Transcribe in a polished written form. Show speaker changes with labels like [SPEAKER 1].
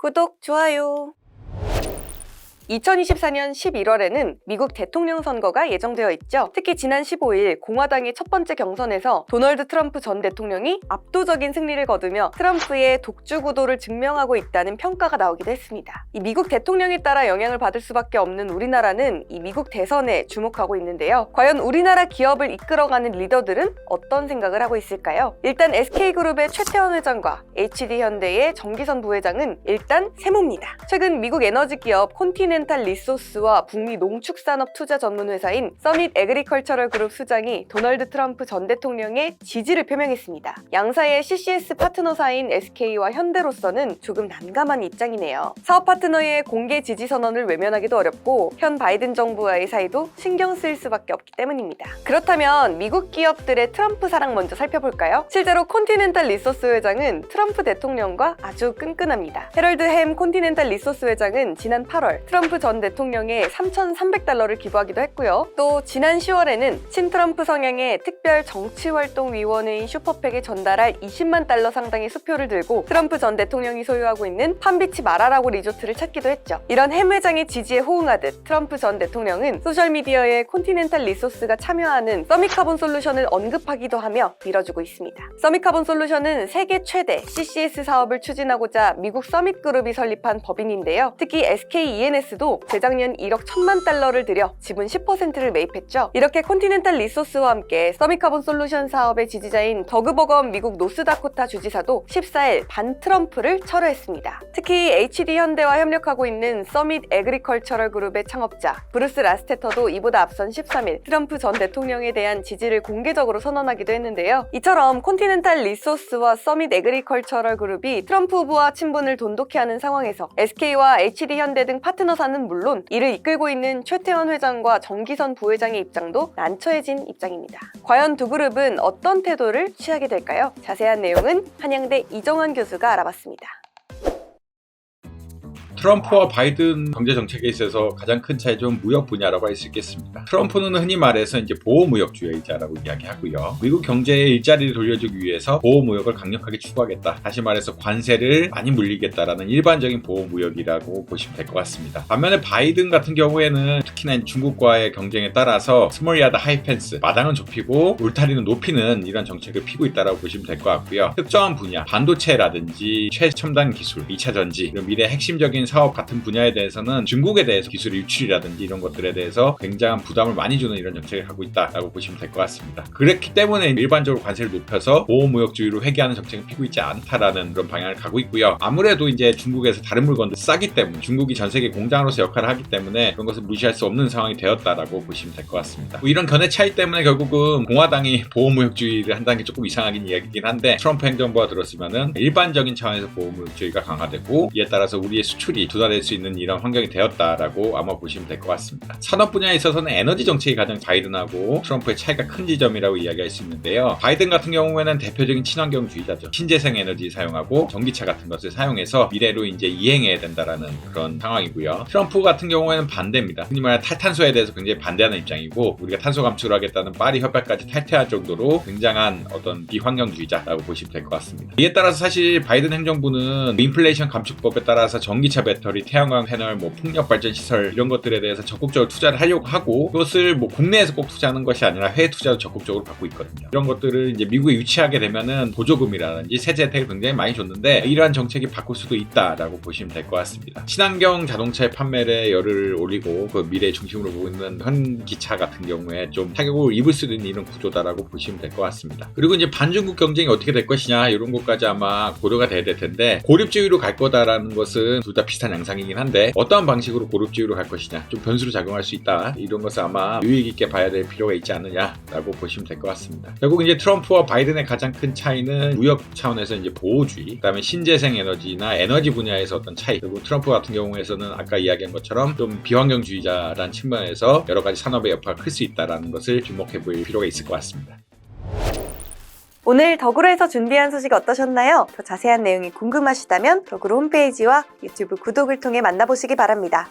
[SPEAKER 1] 구독, 좋아요. 2024년 11월에는 미국 대통령 선거가 예정되어 있죠. 특히 지난 15일 공화당의 첫 번째 경선에서 도널드 트럼프 전 대통령이 압도적인 승리를 거두며 트럼프의 독주 구도를 증명하고 있다는 평가가 나오기도 했습니다. 이 미국 대통령에 따라 영향을 받을 수밖에 없는 우리나라는 이 미국 대선에 주목하고 있는데요. 과연 우리나라 기업을 이끌어가는 리더들은 어떤 생각을 하고 있을까요? 일단 SK그룹의 최태원 회장과 HD현대의 정기선 부회장은 일단 세모입니다. 최근 미국 에너지 기업 콘티넨탈 리소스와 북미 농축산업 투자 전문 회사인 서밋 에그리컬처럴 그룹 수장이 도널드 트럼프 전 대통령의 지지를 표명했습니다. 양사의 CCS 파트너사인 SK와 현대로서는 조금 난감한 입장이네요. 사업 파트너의 공개 지지 선언을 외면하기도 어렵고 현 바이든 정부와의 사이도 신경 쓸 수밖에 없기 때문입니다. 그렇다면 미국 기업들의 트럼프 사랑 먼저 살펴볼까요? 실제로 콘티넨탈 리소스 회장은 트럼프 대통령과 아주 끈끈합니다. 헤럴드 햄 콘티넨탈 리소스 회장은 지난 8월 트럼프 전 대통령에 $3,300를 기부하기도 했고요. 또 지난 10월에는 친트럼프 성향의 특별 정치활동위원회인 슈퍼팩에 전달할 $200만 상당의 수표를 들고 트럼프 전 대통령이 소유하고 있는 팜비치 마라라고 리조트를 찾기도 했죠. 이런 햄 회장의 지지에 호응하듯 트럼프 전 대통령은 소셜미디어에 콘티넨탈 리소스가 참여하는 서밋카본 솔루션을 언급하기도 하며 밀어주고 있습니다. 서밋카본 솔루션은 세계 최대 CCS 사업을 추진하고자 미국 서밋그룹이 설립한 법인인데요. 특히 SKENS도 재작년 $1억 1,000만 들여 지분 10%를 매입했죠. 이렇게 콘티넨탈 리소스와 함께 서밋카본 솔루션 사업의 지지자인 더그버건 미국 노스다코타 주지사도 14일 반 트럼프를 철회했습니다. 특히 HD현대와 협력하고 있는 서밋 에그리컬처럴 그룹의 창업자 브루스 라스테터도 이보다 앞선 13일 트럼프 전 대통령에 대한 지지를 공개적으로 선언하기도 했는데요. 이처럼 콘티넨탈 리소스와 서밋 에그리컬처럴 그룹이 트럼프 후보와 친분을 돈독히 하는 상황에서 SK와 HD현대 등 파트너사는 물론 이를 이끌고 있는 최태원 회장과 정기선 부회장의 입장도 난처해진 입장입니다. 과연 두 그룹은 어떤 태도를 취하게 될까요? 자세한 내용은 한양대 이정환 교수가 알아봤습니다.
[SPEAKER 2] 트럼프와 바이든 경제 정책에 있어서 가장 큰 차이점은 무역 분야라고 할 수 있겠습니다. 트럼프는 흔히 말해서 이제 보호무역주의자라고 이야기하고요. 미국 경제의 일자리를 돌려주기 위해서 보호무역을 강력하게 추구하겠다. 다시 말해서 관세를 많이 물리겠다라는 일반적인 보호무역이라고 보시면 될 것 같습니다. 반면에 바이든 같은 경우에는 특히나 중국과의 경쟁에 따라서 스몰 야드 하이 펜스, 마당은 좁히고 울타리는 높이는 이런 정책을 피고 있다고 보시면 될 것 같고요. 특정한 분야, 반도체라든지 최첨단 기술, 2차 전지, 이런 미래 핵심적인 사업 같은 분야에 대해서는 중국에 대해서 기술 유출이라든지 이런 것들에 대해서 굉장한 부담을 많이 주는 이런 정책을 하고 있다고 보시면 될 것 같습니다. 그렇기 때문에 일반적으로 관세를 높여서 보호무역주의로 회귀하는 정책을 피고 있지 않다라는 그런 방향을 가고 있고요. 아무래도 이제 중국에서 다른 물건들 싸기 때문에 중국이 전 세계 공장으로서 역할을 하기 때문에 그런 것을 무시할 수 없는 상황이 되었다라고 보시면 될 것 같습니다. 이런 견해 차이 때문에 결국은 공화당이 보호무역주의를 한다는 게 조금 이상하긴 이야기긴 한데 트럼프 행정부가 들었으면은 일반적인 차원에서 보호무역주의가 강화되고 이에 따라서 우리의 수출이 둔화될 수 있는 이런 환경이 되었다라고 아마 보시면 될 것 같습니다. 산업 분야에 있어서는 에너지 정책이 가장 바이든하고 트럼프의 차이가 큰 지점이라고 이야기할 수 있는데요. 바이든 같은 경우에는 대표적인 친환경주의자죠. 신재생 에너지 사용하고 전기차 같은 것을 사용해서 미래로 이제 이행해야 된다라는 그런 상황이고요. 트럼프 같은 경우에는 반대입니다. 흔히 말하는 탈탄소에 대해서 굉장히 반대하는 입장이고 우리가 탄소 감축을 하겠다는 파리 협약까지 탈퇴할 정도로 굉장한 어떤 비환경주의자라고 보시면 될 것 같습니다. 이에 따라서 사실 바이든 행정부는 인플레이션 감축법에 따라서 전기차 배터리, 태양광 패널, 풍력 발전 시설 이런 것들에 대해서 적극적으로 투자를 하려고 하고 그것을 국내에서 꼭 투자하는 것이 아니라 해외 투자도 적극적으로 받고 있거든요. 이런 것들을 이제 미국에 유치하게 되면은 보조금이라든지 세제 혜택을 굉장히 많이 줬는데 이러한 정책이 바꿀 수도 있다라고 보시면 될 것 같습니다. 친환경 자동차의 판매에 열을 올리고 그 미래의 중심으로 보고 있는 현기차 같은 경우에 좀 타격을 입을 수도 있는 이런 구조다라고 보시면 될 것 같습니다. 그리고 이제 반중국 경쟁이 어떻게 될 것이냐 이런 것까지 아마 고려가 돼야 될 텐데 고립주의로 갈 거다라는 것은 둘 다 비슷한 양상이긴 한데 어떠한 방식으로 고립주의로 갈 것이냐 좀 변수로 작용할 수 있다 이런 것을 아마 유의 깊게 봐야 될 필요가 있지 않느냐라고 보시면 될 것 같습니다. 결국 이제 트럼프와 바이든의 가장 큰 차이는 무역 차원에서 이제 보호주의, 그다음에 신재생 에너지나 에너지 분야에서 어떤 차이, 그리고 트럼프 같은 경우에서는 아까 이야기한 것처럼 좀 비환경주의자라는 측면에서 여러 가지 산업의 여파가 클 수 있다라는 것을 주목해 볼 필요가 있을 것 같습니다.
[SPEAKER 1] 오늘 더구로에서 준비한 소식 어떠셨나요? 더 자세한 내용이 궁금하시다면 더구로 홈페이지와 유튜브 구독을 통해 만나보시기 바랍니다.